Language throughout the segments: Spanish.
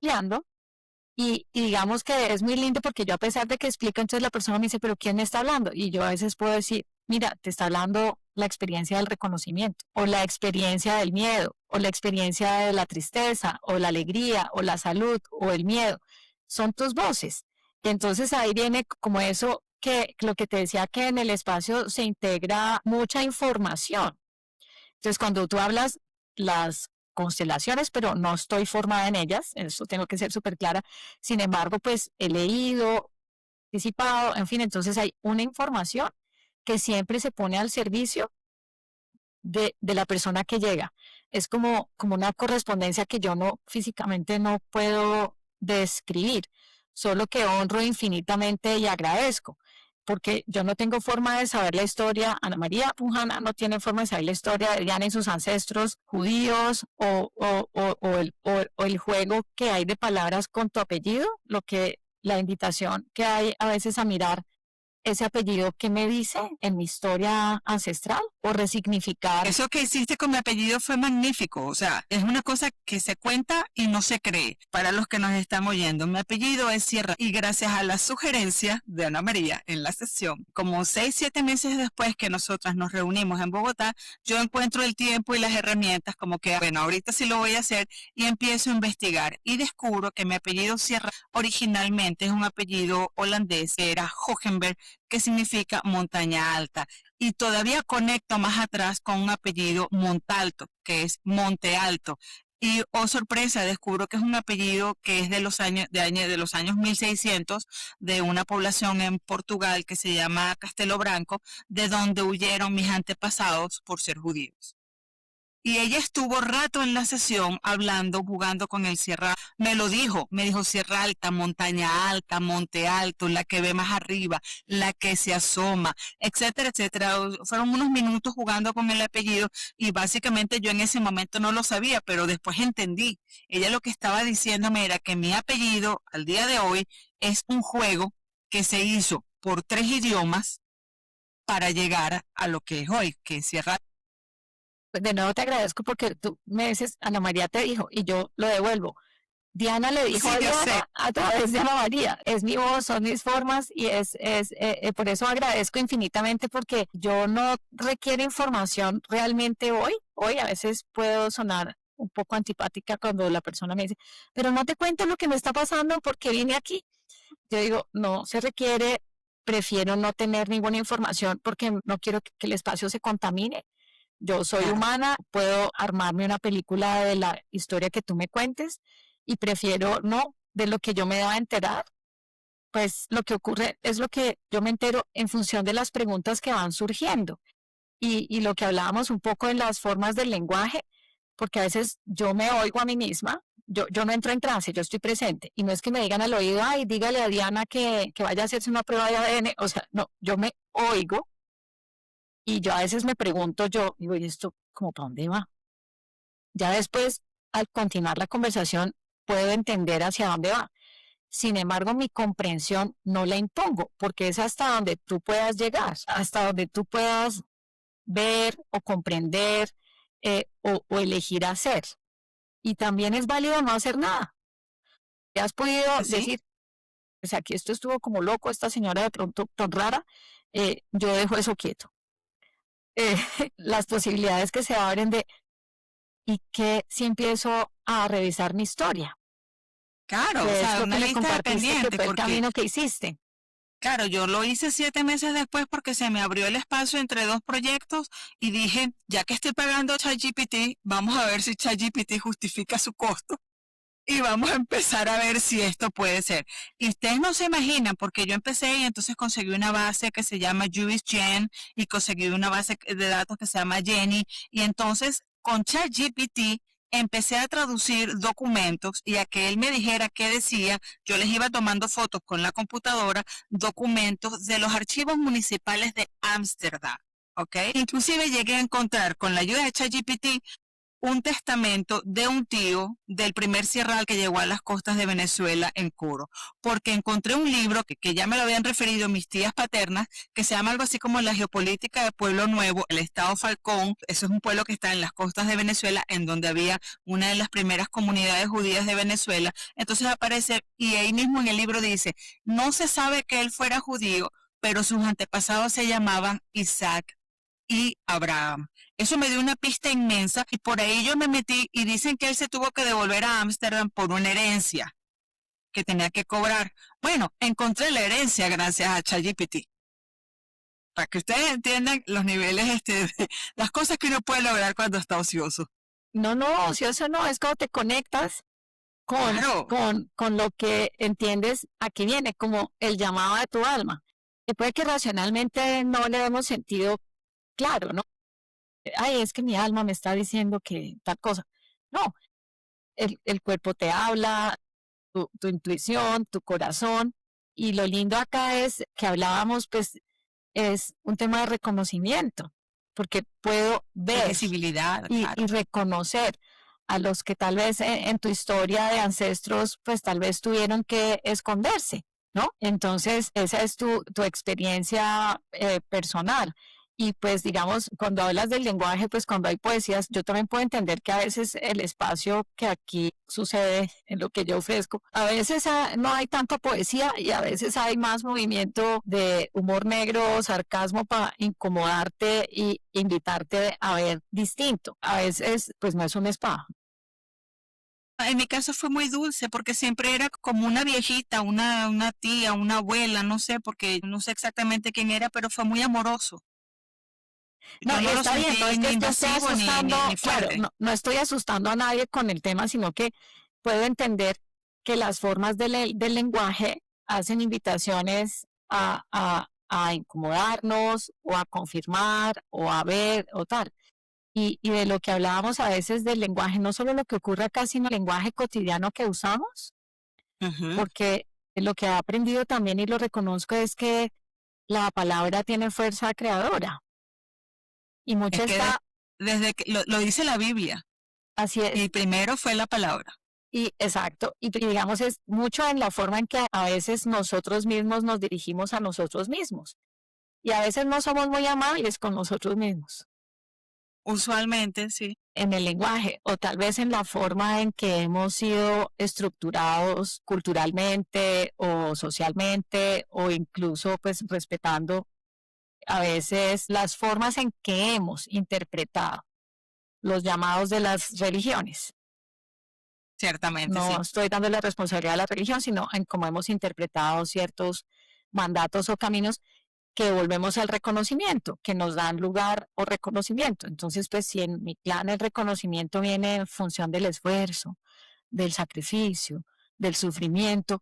ampliando y digamos que es muy lindo porque yo a pesar de que explico, entonces la persona me dice, pero ¿quién me está hablando? Y yo a veces puedo decir, mira, te está hablando la experiencia del reconocimiento, o la experiencia del miedo, o la experiencia de la tristeza, o la alegría, o la salud, o el miedo. Son tus voces. Y entonces ahí viene como eso que lo que te decía que en el espacio se integra mucha información. Entonces, cuando tú hablas las constelaciones, pero no estoy formada en ellas, eso tengo que ser súper clara. Sin embargo, pues he leído, participado, en fin, entonces hay una información que siempre se pone al servicio de la persona que llega. Es como una correspondencia que yo no físicamente no puedo describir, solo que honro infinitamente y agradezco, porque yo no tengo forma de saber la historia, Ana María Pujana no tiene forma de saber la historia de Diana y sus ancestros judíos o el juego que hay de palabras con tu apellido, lo que la invitación que hay a veces a mirar ese apellido que me dice en mi historia ancestral o resignificar. Eso que hiciste con mi apellido fue magnífico, o sea, es una cosa que se cuenta y no se cree. Para los que nos están oyendo, mi apellido es Sierra y gracias a la sugerencia de Ana María en la sesión, como 6, 7 meses después que nosotras nos reunimos en Bogotá, yo encuentro el tiempo y las herramientas como que, bueno, ahorita sí lo voy a hacer y empiezo a investigar y descubro que mi apellido Sierra originalmente es un apellido holandés, que era Hogenberg, que significa montaña alta y todavía conecto más atrás con un apellido Montalto, que es Monte Alto. Y, oh sorpresa, descubro que es un apellido que es de los años 1600, de una población en Portugal que se llama Castelo Branco, de donde huyeron mis antepasados por ser judíos. Y ella estuvo rato en la sesión hablando, jugando con el Sierra. Me lo dijo, me dijo Sierra Alta, montaña alta, monte alto, la que ve más arriba, la que se asoma, etcétera, etcétera. Fueron unos minutos jugando con el apellido y básicamente yo en ese momento no lo sabía, pero después entendí. Ella lo que estaba diciéndome era que mi apellido al día de hoy es un juego que se hizo por 3 idiomas para llegar a lo que es hoy, que es Sierra. De nuevo te agradezco porque tú me dices, Ana María te dijo, y yo lo devuelvo. Diana le dijo Sí, a yo sé. Diana a través de Ana María, es mi voz, son mis formas y por eso agradezco infinitamente porque yo no requiero información realmente hoy. Hoy a veces puedo sonar un poco antipática cuando la persona me dice, pero no te cuento lo que me está pasando porque vine aquí. Yo digo, no se requiere, prefiero no tener ninguna información porque no quiero que el espacio se contamine. Yo soy Claro. humana, puedo armarme una película de la historia que tú me cuentes y prefiero no de lo que yo me deba enterar, pues lo que ocurre es lo que yo me entero en función de las preguntas que van surgiendo y lo que hablábamos un poco en las formas del lenguaje, porque a veces yo me oigo a mí misma, yo no entro en trance, yo estoy presente y no es que me digan al oído, ay, dígale a Diana que vaya a hacerse una prueba de ADN, o sea, no, yo me oigo y yo a veces me pregunto yo, digo, ¿y esto como para dónde va? Ya después, al continuar la conversación, puedo entender hacia dónde va. Sin embargo, mi comprensión no la impongo, porque es hasta donde tú puedas llegar, hasta donde tú puedas ver o comprender o elegir hacer. Y también es válido no hacer nada. ¿Te has podido ¿Sí? decir, o sea, que esto estuvo como loco, esta señora de pronto tan rara? Yo dejo eso quieto. Eh, las posibilidades que se abren de, ¿y qué si empiezo a revisar mi historia? Claro, o Que es sea, lo que una me lista de compartiste, que pendientes, fue el porque, camino que hiciste. claro, yo lo hice 7 meses después porque se me abrió el espacio entre dos proyectos y dije, ya que estoy pagando ChatGPT, vamos a ver si ChatGPT justifica su costo y vamos a empezar a ver si esto puede ser. Y ustedes no se imaginan, porque yo empecé y entonces conseguí una base que se llama JewishGen y conseguí una base de datos que se llama Jenny y entonces con ChatGPT empecé a traducir documentos y a que él me dijera qué decía, yo les iba tomando fotos con la computadora, documentos de los archivos municipales de Ámsterdam, ¿ok? Inclusive llegué a encontrar con la ayuda de ChatGPT un testamento de un tío del primer cierral que llegó a las costas de Venezuela en Coro, porque encontré un libro que ya me lo habían referido mis tías paternas, que se llama algo así como La geopolítica de Pueblo Nuevo, el estado Falcón. Eso es un pueblo que está en las costas de Venezuela, en donde había una de las primeras comunidades judías de Venezuela. Entonces aparece, y ahí mismo en el libro dice, no se sabe que él fuera judío, pero sus antepasados se llamaban Isaac y Abraham. Eso me dio una pista inmensa y por ahí yo me metí y dicen que él se tuvo que devolver a Ámsterdam por una herencia que tenía que cobrar. Bueno, encontré la herencia gracias a ChatGPT. Para que ustedes entiendan los niveles, las cosas que uno puede lograr cuando está ocioso. No, ocioso no, es como te conectas Claro. con lo que entiendes aquí viene, como el llamado de tu alma. Que puede que racionalmente no le demos sentido claro, ¿no? Ay, es que mi alma me está diciendo que tal cosa. No, el cuerpo te habla, tu intuición, tu corazón. Y lo lindo acá es que hablábamos, pues, es un tema de reconocimiento, porque puedo ver Visibilidad, claro. y reconocer a los que tal vez en tu historia de ancestros, pues tal vez tuvieron que esconderse, ¿no? Entonces, esa es tu experiencia personal. Y pues digamos, cuando hablas del lenguaje, pues cuando hay poesías, yo también puedo entender que a veces el espacio que aquí sucede en lo que yo ofrezco, a veces no hay tanta poesía y a veces hay más movimiento de humor negro, sarcasmo para incomodarte y invitarte a ver distinto. A veces, pues no es un spa. En mi caso fue muy dulce porque siempre era como una viejita, una tía, una abuela, no sé, porque no sé exactamente quién era, pero fue muy amoroso. No, Yo y no lo está bien, sentí no es que ni te esté invasivo asustando, ni claro, fuerte. no estoy asustando a nadie con el tema, sino que puedo entender que las formas del lenguaje hacen invitaciones a incomodarnos o a confirmar o a ver o tal. Y de lo que hablábamos a veces del lenguaje, no solo lo que ocurre acá, sino el lenguaje cotidiano que usamos, Ujú. porque lo que he aprendido también y lo reconozco es que la palabra tiene fuerza creadora y Es mucha que está, desde que lo dice la Biblia, así y es. primero fue la palabra. Y exacto, y digamos es mucho en la forma en que a veces nosotros mismos nos dirigimos a nosotros mismos y a veces no somos muy amables con nosotros mismos Usualmente, sí. en el lenguaje o tal vez en la forma en que hemos sido estructurados culturalmente o socialmente o incluso pues respetando a veces las formas en que hemos interpretado los llamados de las religiones. Ciertamente, No sí. estoy dando la responsabilidad a la religión, sino en cómo hemos interpretado ciertos mandatos o caminos que volvemos al reconocimiento, que nos dan lugar o reconocimiento. Entonces, pues si en mi plan el reconocimiento viene en función del esfuerzo, del sacrificio, del sufrimiento,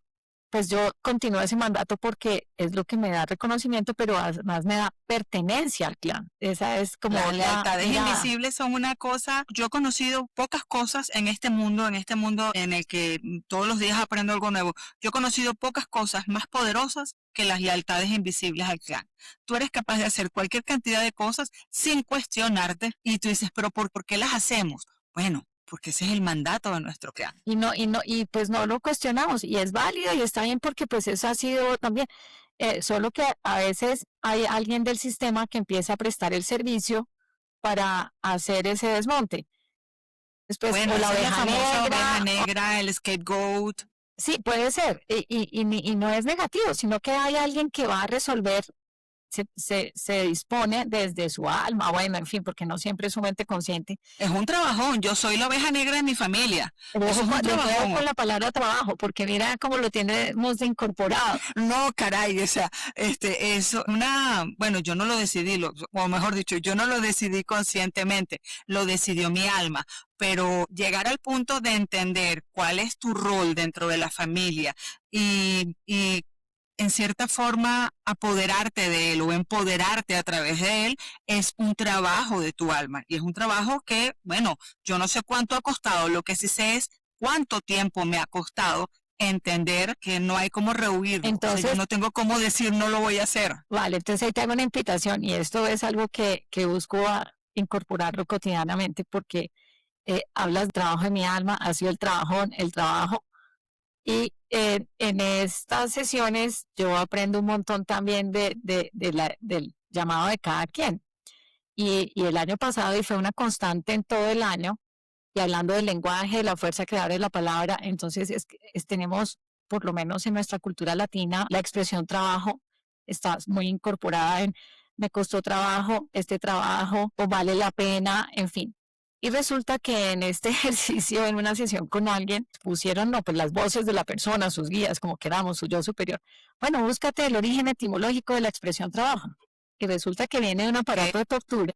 pues yo continúo ese mandato porque es lo que me da reconocimiento, pero además me da pertenencia al clan. Esa es como Las otra lealtades mirada. invisibles son una cosa, yo he conocido pocas cosas en este mundo en el que todos los días aprendo algo nuevo. Yo he conocido pocas cosas más poderosas que las lealtades invisibles al clan. Tú eres capaz de hacer cualquier cantidad de cosas sin cuestionarte y tú dices, pero ¿por qué las hacemos? Bueno, porque ese es el mandato de nuestro clan. Y pues no lo cuestionamos y es válido y está bien porque pues eso ha sido también, solo que a veces hay alguien del sistema que empieza a prestar el servicio para hacer ese desmonte. Después, Bueno, o la esa es la oveja famosa oveja negra, negra, el scapegoat. sí, puede ser, y no es negativo, sino que hay alguien que va a resolver se dispone desde su alma, bueno, en fin, porque no siempre es su mente consciente. Es un trabajón, yo soy la oveja negra de mi familia. Pero Eso ojo es un de nuevo con trabajón. la palabra trabajo, porque mira cómo lo tenemos de incorporado. No, caray, o sea, eso, bueno, yo no lo decidí, o mejor dicho, yo no lo decidí conscientemente, lo decidió mi alma, pero llegar al punto de entender cuál es tu rol dentro de la familia y en cierta forma apoderarte de él o empoderarte a través de él es un trabajo de tu alma y es un trabajo que, bueno, yo no sé cuánto ha costado, lo que sí sé es cuánto tiempo me ha costado entender que no hay cómo rehuirlo. O sea, yo Entonces, no tengo cómo decir no lo voy a hacer. vale, entonces ahí te hago una invitación y esto es algo que busco incorporarlo cotidianamente porque hablas del trabajo de mi alma, ha sido el trabajón, el trabajo. Y en estas sesiones yo aprendo un montón también del llamado de cada quien. Y el año pasado, y fue una constante en todo el año, y hablando del lenguaje, de la fuerza creadora de la palabra, entonces tenemos, por lo menos en nuestra cultura latina, la expresión trabajo está muy incorporada en me costó trabajo, este trabajo, o vale la pena, en fin. Y resulta que en este ejercicio, en una sesión con alguien, pusieron no, pues las voces de la persona, sus guías, como queramos, su yo superior. Bueno, búscate el origen etimológico de la expresión trabajo. Y resulta que viene de un aparato de tortura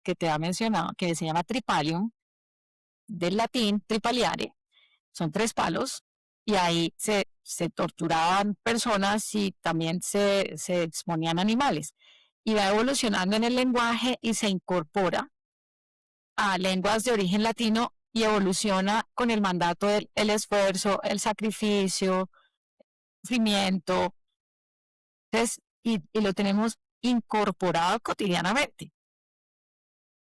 que te ha mencionado, que se llama tripalium, del latín tripaliare, son 3 palos, y ahí se torturaban personas y también se exponían animales. Y va evolucionando en el lenguaje y se incorpora a lenguas de origen latino y evoluciona con el mandato del el esfuerzo, el sacrificio, el sufrimiento. Entonces, y lo tenemos incorporado cotidianamente.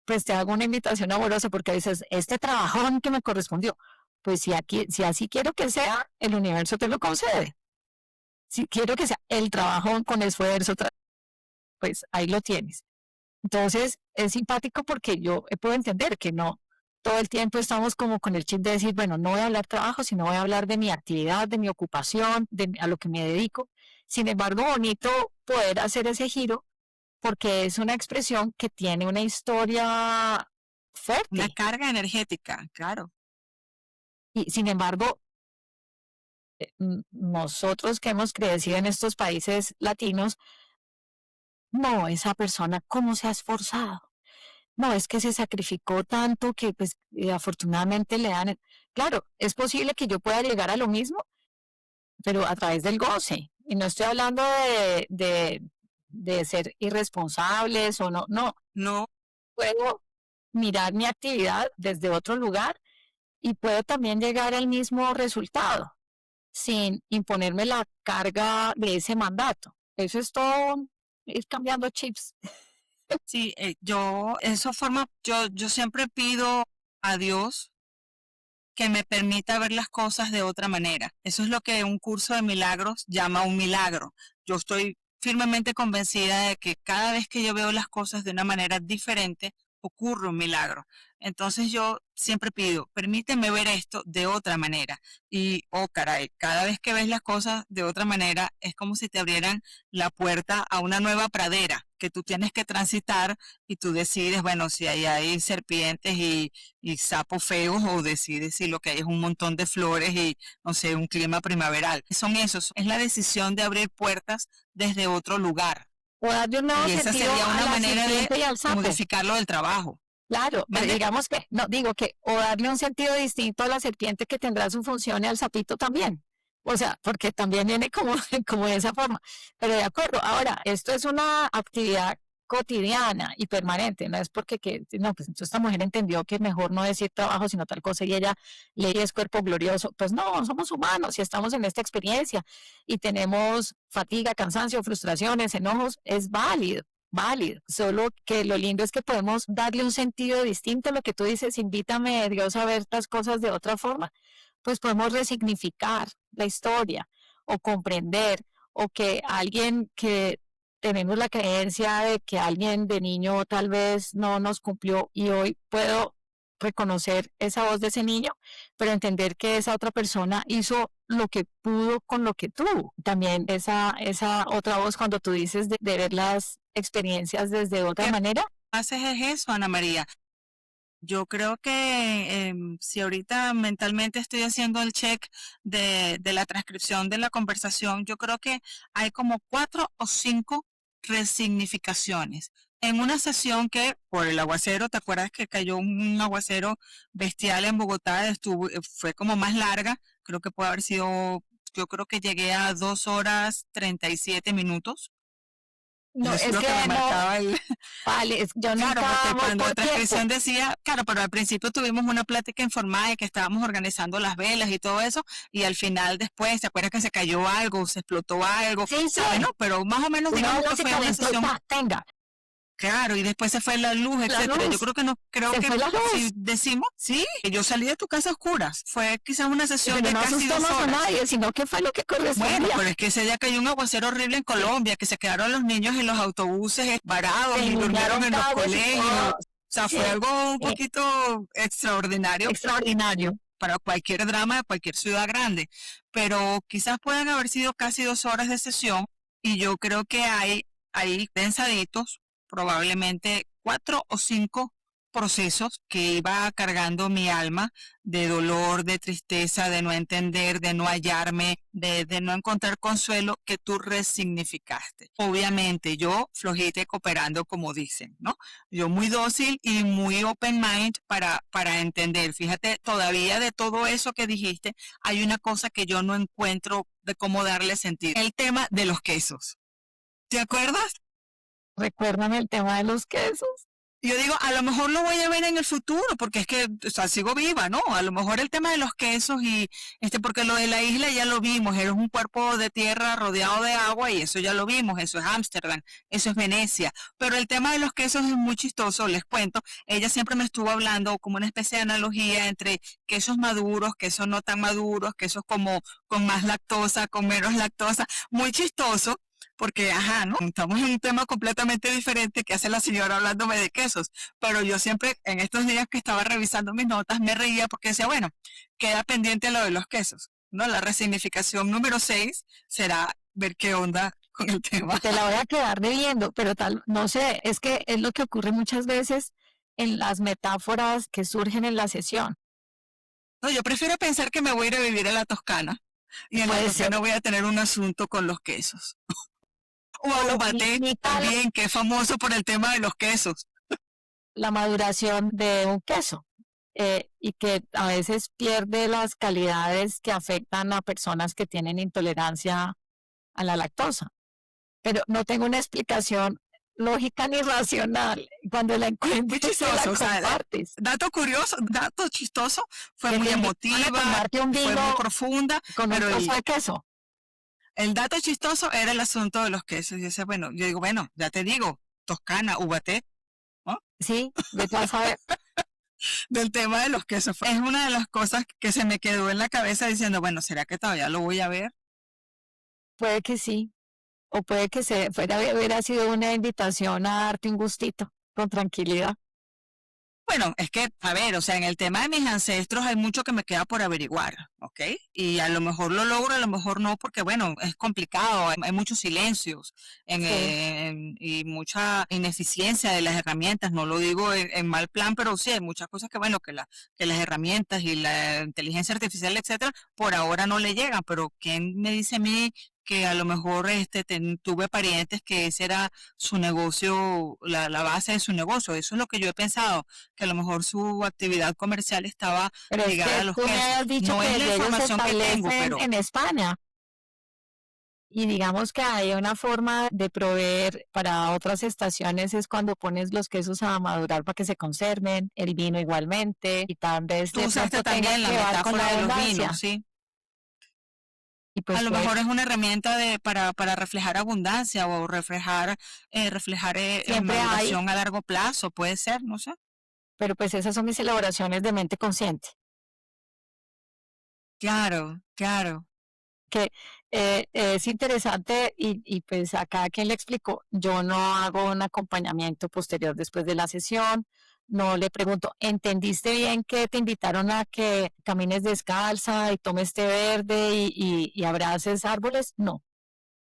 Pues te hago una invitación amorosa porque dices, este trabajón que me correspondió, pues si así quiero que sea, el universo te lo concede. Si quiero que sea el trabajón con esfuerzo, pues ahí lo tienes. Entonces, es simpático porque yo puedo entender que no todo el tiempo estamos como con el chip de decir, bueno, no voy a hablar trabajo, sino voy a hablar de mi actividad, de mi ocupación, a lo que me dedico. Sin embargo, bonito poder hacer ese giro porque es una expresión que tiene una historia fuerte. Una carga energética, claro. Y sin embargo, nosotros que hemos crecido en estos países latinos, no, esa persona, ¿cómo se ha esforzado? No, es que se sacrificó tanto que pues afortunadamente le dan, claro, es posible que yo pueda llegar a lo mismo, pero a través del goce. Y no estoy hablando de ser irresponsables o no, no, No, puedo mirar mi actividad desde otro lugar y puedo también llegar al mismo resultado sin imponerme la carga de ese mandato. Eso es todo ir cambiando chips. sí, yo siempre pido a Dios que me permita ver las cosas de otra manera. Eso es lo que un curso de milagros llama un milagro. Yo estoy firmemente convencida de que cada vez que yo veo las cosas de una manera diferente, ocurre un milagro. Entonces yo siempre pido, permíteme ver esto de otra manera. Y, oh caray, cada vez que ves las cosas de otra manera, es como si te abrieran la puerta a una nueva pradera que tú tienes que transitar y tú decides, bueno, si ahí hay serpientes y sapos feos o decides si lo que hay es un montón de flores y, no sé, un clima primaveral. Son esos, es la decisión de abrir puertas desde otro lugar. O darle un nuevo Y esa sentido sería a una la manera de serpiente y al sapo. modificarlo del trabajo. Claro, pero ¿Vale? digamos que, no, digo que, o darle un sentido distinto a la serpiente que tendrá su función y al sapito también. O sea, porque también viene como, como de esa forma. Pero de acuerdo, ahora, esto es una actividad cotidiana y permanente, no es porque no, pues entonces esta mujer entendió que mejor no decir trabajo sino tal cosa y ella le es cuerpo glorioso. Pues no, somos humanos y estamos en esta experiencia y tenemos fatiga, cansancio, frustraciones, enojos, es válido. Válido, solo que lo lindo es que podemos darle un sentido distinto a lo que tú dices, invítame Dios a ver las cosas de otra forma, pues podemos resignificar la historia o comprender o que alguien que tenemos la creencia de que alguien de niño tal vez no nos cumplió y hoy puedo reconocer esa voz de ese niño, pero entender que esa otra persona hizo lo que pudo con lo que tuvo. También esa otra voz cuando tú dices de ver las experiencias desde otra ¿Qué manera. haces es eso, Ana María? Yo creo que si ahorita mentalmente estoy haciendo el check de la transcripción de la conversación, yo creo que hay como 4 o 5 resignificaciones. En una sesión que por el aguacero, ¿te acuerdas que cayó un aguacero bestial en Bogotá? Fue como más larga, creo que puede haber sido, yo creo que llegué a 2 horas 37 minutos. No, Eso es es lo que que me no, marcaba el, vale, yo claro, nunca porque voy cuando por la tiempo. transcripción decía, claro, pero al principio tuvimos una plática informada de que estábamos organizando las velas y todo eso, y al final después, ¿te acuerdas que se cayó algo, se explotó algo? Sí, sí, ¿Sabes, no? Pero más o menos una digamos vela que se fue una calentó, sesión, tenga. Claro, y después se fue la luz, La etcétera. Yo luz, creo que no, creo se que fue la si luz. decimos, sí, yo salí de tu casa a oscuras. Fue quizás una sesión Pero de no casi 2 asustamos a horas. nadie, sino que fue lo que Bueno, correspondía. pero es que ese día cayó un aguacero horrible en Colombia, que se quedaron los niños en los autobuses varados Se y durmieron inundaron en los calles y colegios. todo. O sea, fue Sí, algo un eh, poquito extraordinario extraordinario. para cualquier drama de cualquier ciudad grande. Pero quizás puedan haber sido casi 2 horas de sesión y yo creo que hay pensaditos, probablemente 4 o 5 procesos que iba cargando mi alma de dolor, de tristeza, de no entender, de no hallarme, de no encontrar consuelo que tú resignificaste. Obviamente yo flojita y cooperando como dicen, ¿no? Yo muy dócil y muy open mind para entender. Fíjate, todavía de todo eso que dijiste, hay una cosa que yo no encuentro de cómo darle sentido. El tema de los quesos. ¿Te acuerdas? Recuérdame el tema de los quesos. Yo digo, a lo mejor lo voy a ver en el futuro, porque es que, o sea, sigo viva, ¿no? A lo mejor el tema de los quesos y, porque lo de la isla ya lo vimos, era un cuerpo de tierra rodeado de agua y eso ya lo vimos, eso es Ámsterdam, eso es Venecia. Pero el tema de los quesos es muy chistoso, les cuento. Ella siempre me estuvo hablando como una especie de analogía entre quesos maduros, quesos no tan maduros, quesos como con más lactosa, con menos lactosa, muy chistoso. Porque, ajá, ¿no? Estamos en un tema completamente diferente que hace la señora hablándome de quesos. Pero yo siempre, en estos días que estaba revisando mis notas, me reía porque decía, bueno, queda pendiente lo de los quesos, ¿no? La resignificación número 6 será ver qué onda con el tema. Te la voy a quedar debiendo, pero tal, no sé, es que es lo que ocurre muchas veces en las metáforas que surgen en la sesión. No, yo prefiero pensar que me voy a ir a vivir a la Toscana. Y en la Puede ser. Toscana voy a tener un asunto con los quesos. O a Ubaté Mi también, que es famoso por el tema de los quesos. la maduración de un queso y que a veces pierde las calidades que afectan a personas que tienen intolerancia a la lactosa. Pero no tengo una explicación lógica ni racional. Cuando la Muy encuentres, la chistoso, o sea, compartes. dato curioso, dato chistoso, fue Que muy te invitan a emotiva, tomarte un fue muy vino profunda, con un pero trozo de queso. el dato chistoso era el asunto de los quesos. Y decía, bueno, yo digo, bueno, ya te digo, Toscana, Ubaté, ¿no? Sí, vete a saber. Del tema de los quesos. Es una de las cosas que se me quedó en la cabeza diciendo, bueno, ¿será que todavía lo voy a ver? Puede que sí. O puede que hubiera sido una invitación a darte un gustito con tranquilidad. Bueno, es que, a ver, o sea, en el tema de mis ancestros hay mucho que me queda por averiguar, ¿ok? Y a lo mejor lo logro, a lo mejor no, porque bueno, es complicado, hay muchos silencios Sí. y mucha ineficiencia de las herramientas, no lo digo en mal plan, pero sí hay muchas cosas que, bueno, que las herramientas y la inteligencia artificial, etcétera, por ahora no le llegan, pero ¿quién me dice a mí que a lo mejor tuve parientes que ese era su negocio, la base de su negocio? Eso es lo que yo he pensado, que a lo mejor su actividad comercial estaba Pero es ligada que a los tú me quesos. has dicho No es que la ellos se información que tengo, establecen pero en España y digamos que hay una forma de proveer para otras estaciones es cuando pones los quesos a madurar para que se conserven, el vino igualmente y tal vez tú de usaste pronto tenga también la que ver con la metáfora de los abundancia vinos, ¿sí? y A pues lo puede, mejor es una herramienta para reflejar abundancia o reflejar siempre hay, maduración a largo plazo, puede ser, no sé. pero pues esas son mis elaboraciones de mente consciente. Claro, claro. Que es interesante y pues a cada quien le explico, yo no hago un acompañamiento posterior después de la sesión, no le pregunto, ¿entendiste bien que te invitaron a que camines descalza y tomes té verde y abraces árboles? No, No,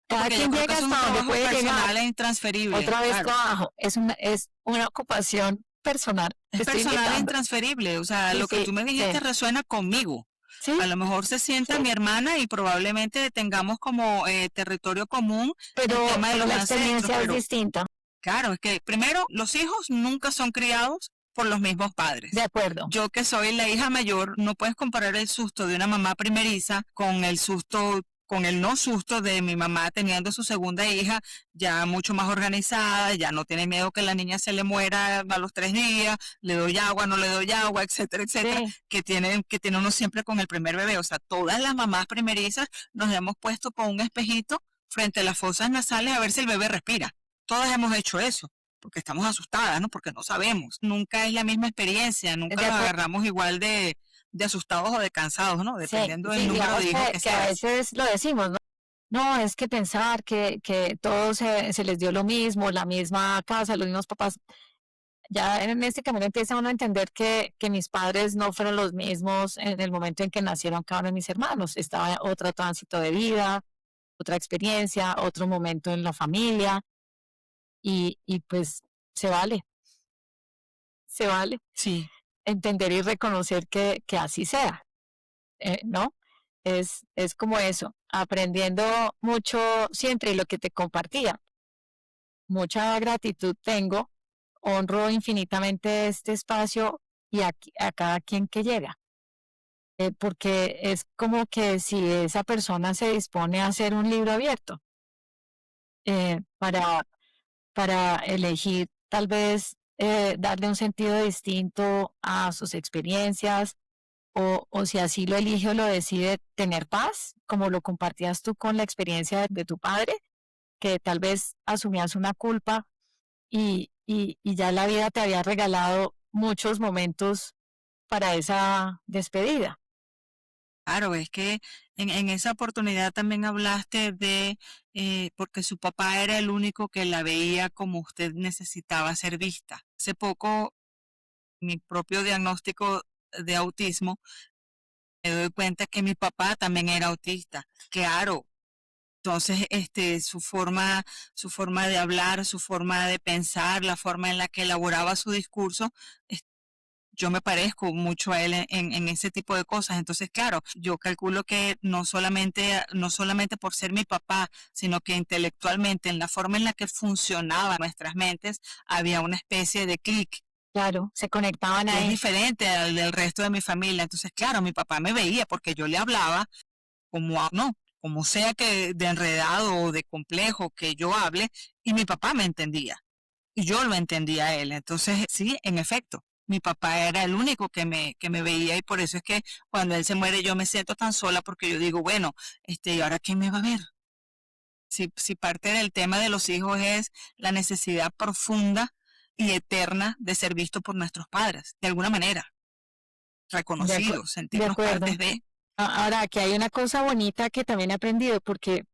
cada porque yo quien creo que llega eso es un hasta donde trabajo puede llegar, personal e intransferible, otra vez claro. trabajo, es una ocupación personal, Es te estoy personal e invitando. intransferible, o sea, Sí, lo que sí, tú me sí, dijiste resuena conmigo. A sí, lo mejor se sienta sí, mi hermana y probablemente tengamos como territorio común el tema de pero los la ancestros, experiencia es pero distinta, claro, es que primero los hijos nunca son criados por los mismos de padres. acuerdo. Yo que soy la hija mayor, no puedes comparar el susto de una mamá primeriza con el susto, con el no susto de mi mamá teniendo su segunda hija ya mucho más organizada, ya no tiene miedo que la niña se le muera a los 3 días, le doy agua, no le doy agua, etcétera, etcétera, Sí. que tiene uno siempre con el primer bebé. O sea, todas las mamás primerizas nos hemos puesto con un espejito frente a las fosas nasales a ver si el bebé respira. Todas hemos hecho eso, porque estamos asustadas, ¿no? Porque no sabemos. Nunca es la misma experiencia, nunca De nos acuerdo. agarramos igual de asustados o de cansados, ¿no? Sí, Dependiendo del sí, número digamos de hijos que que a seas. veces lo decimos, ¿no? No, es que pensar que todos se les dio lo mismo, la misma casa, los mismos papás. Ya en este camino empieza uno a entender que mis padres no fueron los mismos en el momento en que nacieron cada uno de mis hermanos. Estaba otro tránsito de vida, otra experiencia, otro momento en la familia y pues se vale, se vale Sí, entender y reconocer que así sea, ¿no? Es como eso, aprendiendo mucho siempre y lo que te compartía. Mucha gratitud tengo, honro infinitamente este espacio y a cada quien que llega. Porque es como que si esa persona se dispone a hacer un libro abierto eh, para elegir tal vez darle un sentido distinto a sus experiencias o si así lo elige o lo decide tener paz, como lo compartías tú con la experiencia de tu padre, que tal vez asumías una culpa y ya la vida te había regalado muchos momentos para esa despedida. claro, es que en esa oportunidad también hablaste de, porque su papá era el único que la veía como usted necesitaba ser vista. Hace poco, mi propio diagnóstico de autismo, me doy cuenta que mi papá también era autista. Claro, entonces, su forma de hablar, su forma de pensar, la forma en la que elaboraba su discurso, yo me parezco mucho a él en ese tipo de cosas. Entonces, claro, yo calculo que no solamente por ser mi papá, sino que intelectualmente, en la forma en la que funcionaban nuestras mentes, había una especie de clic Claro, se conectaban que es ahí. diferente al del resto de mi familia. Entonces, claro, mi papá me veía porque yo le hablaba no, como sea que de enredado o de complejo que yo hable, y mi papá me entendía, y yo lo entendía a él. Entonces, sí, en efecto, mi papá era el único que me veía, y por eso es que cuando él se muere yo me siento tan sola, porque yo digo, bueno, ¿y ahora quién me va a ver? Si parte del tema de los hijos es la necesidad profunda y eterna de ser visto por nuestros padres, de alguna manera, reconocidos, De sentirnos acuerdo. partes de. Ahora, aquí hay una cosa bonita que también he aprendido porque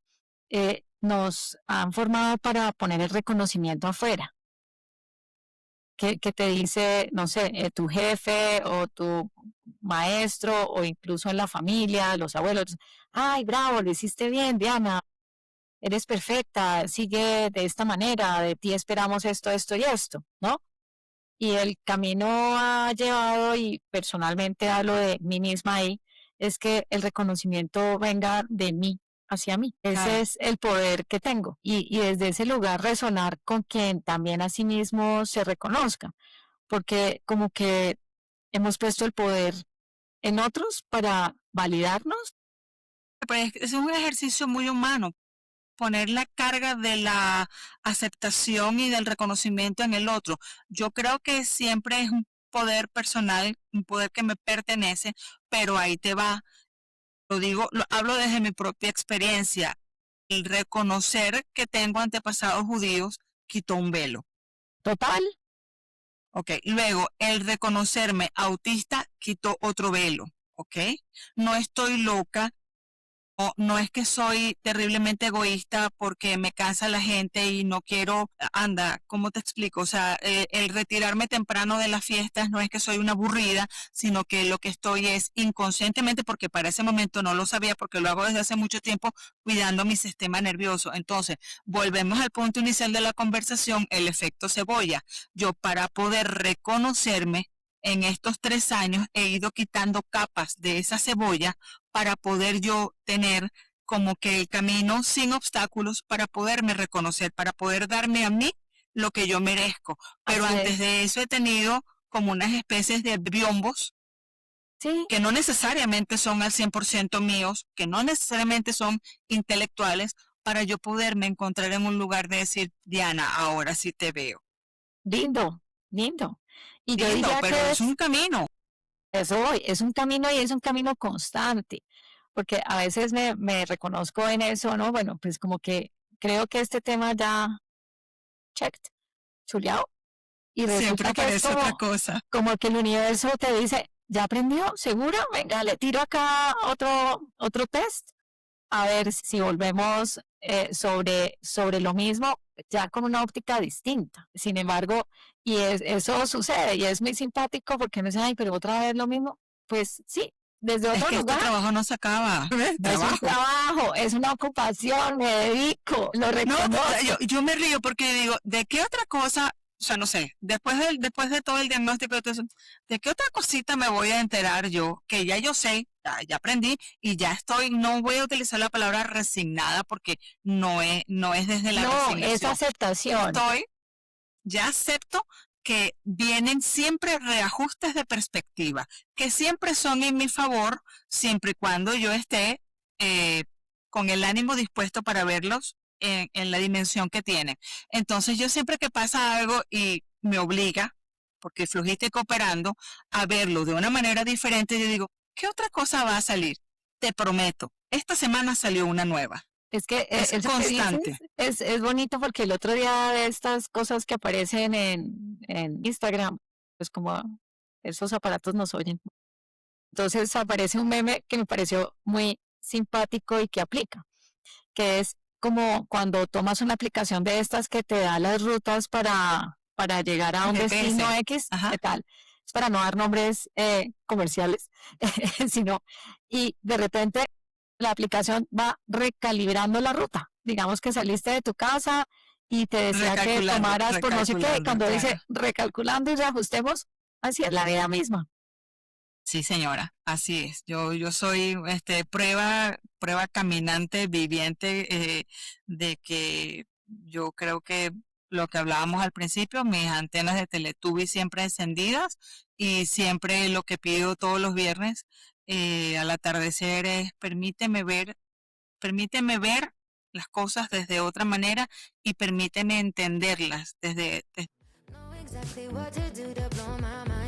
nos han formado para poner el reconocimiento afuera, que te dice, no sé, tu jefe o tu maestro o incluso en la familia, los abuelos, ay, bravo, lo hiciste bien, Diana, eres perfecta, sigue de esta manera, de ti esperamos esto, esto y esto, ¿no? Y el camino ha llevado, y personalmente hablo de mí misma ahí, es que el reconocimiento venga de mí hacia mí. Ese Claro, es el poder que tengo. Y desde ese lugar resonar con quien también a sí mismo se reconozca. Porque como que hemos puesto el poder en otros para validarnos. pues es un ejercicio muy humano, poner la carga de la aceptación y del reconocimiento en el otro. Yo creo que siempre es un poder personal, un poder que me pertenece, pero ahí te va. Lo digo, lo hablo desde mi propia experiencia. El reconocer que tengo antepasados judíos quitó un velo. Total, Ok, luego el reconocerme autista quitó otro velo. Ok, no estoy loca. No, no es que soy terriblemente egoísta porque me cansa la gente y no quiero, anda, ¿cómo te explico? O sea, el retirarme temprano de las fiestas no es que soy una aburrida, sino que lo que estoy es inconscientemente, porque para ese momento no lo sabía, porque lo hago desde hace mucho tiempo, cuidando mi sistema nervioso. Entonces, volvemos al punto inicial de la conversación, el efecto cebolla. Yo para poder reconocerme en estos 3 años he ido quitando capas de esa cebolla para poder yo tener como que el camino sin obstáculos para poderme reconocer, para poder darme a mí lo que yo merezco. Pero así antes es. de eso he tenido como unas especies de biombos Sí, que no necesariamente son al 100% míos, que no necesariamente son intelectuales, para yo poderme encontrar en un lugar de decir, Diana, ahora sí te veo. lindo, lindo. Y yo Lindo, diría pero que es un camino. eso voy, es un camino y es un camino constante, porque a veces me reconozco en eso, ¿no? Bueno, pues como que creo que este tema ya checked, chuleado. Y Siempre resulta que es aparece otra cosa. como que el universo te dice, ¿ya aprendió? ¿Seguro? Venga, le tiro acá otro test, a ver si volvemos sobre lo mismo, ya con una óptica distinta. Sin embargo, eso sucede y es muy simpático porque me dicen, ay, pero otra vez lo mismo. Pues sí, desde Es otro que este lugar. trabajo no se acaba. No es un Trabajo. trabajo, es una ocupación, me dedico, lo No, reconozco. yo me río porque digo, ¿de qué otra cosa? O sea, no sé, después de todo el diagnóstico, de todo eso, ¿de qué otra cosita me voy a enterar yo? Que ya yo sé, ya aprendí y ya estoy, no voy a utilizar la palabra resignada porque no es desde la No, es resignación. aceptación. Ya acepto que vienen siempre reajustes de perspectiva, que siempre son en mi favor, siempre y cuando yo esté eh, con el ánimo dispuesto para verlos en la dimensión que tienen. Entonces yo siempre que pasa algo y me obliga, porque flujiste cooperando, a verlo de una manera diferente, yo digo, ¿qué otra cosa va a salir? Te prometo, esta semana salió una nueva. Es que Es eso que dices constante. es bonito porque el otro día de estas cosas que aparecen en Instagram, pues como esos aparatos nos oyen. Entonces aparece un meme que me pareció muy simpático y que aplica, que es como cuando tomas una aplicación de estas que te da las rutas para llegar a El un destino GPS. X, Ajá. ¿qué tal? Es para no dar nombres comerciales, sino, y de repente la aplicación va recalibrando la ruta. Digamos que saliste de tu casa y te decía que tomaras por no sé qué, y cuando Claro. dice recalculando y reajustemos, así es la vida misma. Sí, señora, así es. Yo soy prueba caminante, viviente, de que yo creo que lo que hablábamos al principio, mis antenas de Teletubby siempre encendidas y siempre lo que pido todos los viernes al atardecer es permíteme ver las cosas desde otra manera y permíteme entenderlas desde Know exactly what to do to blow my mind.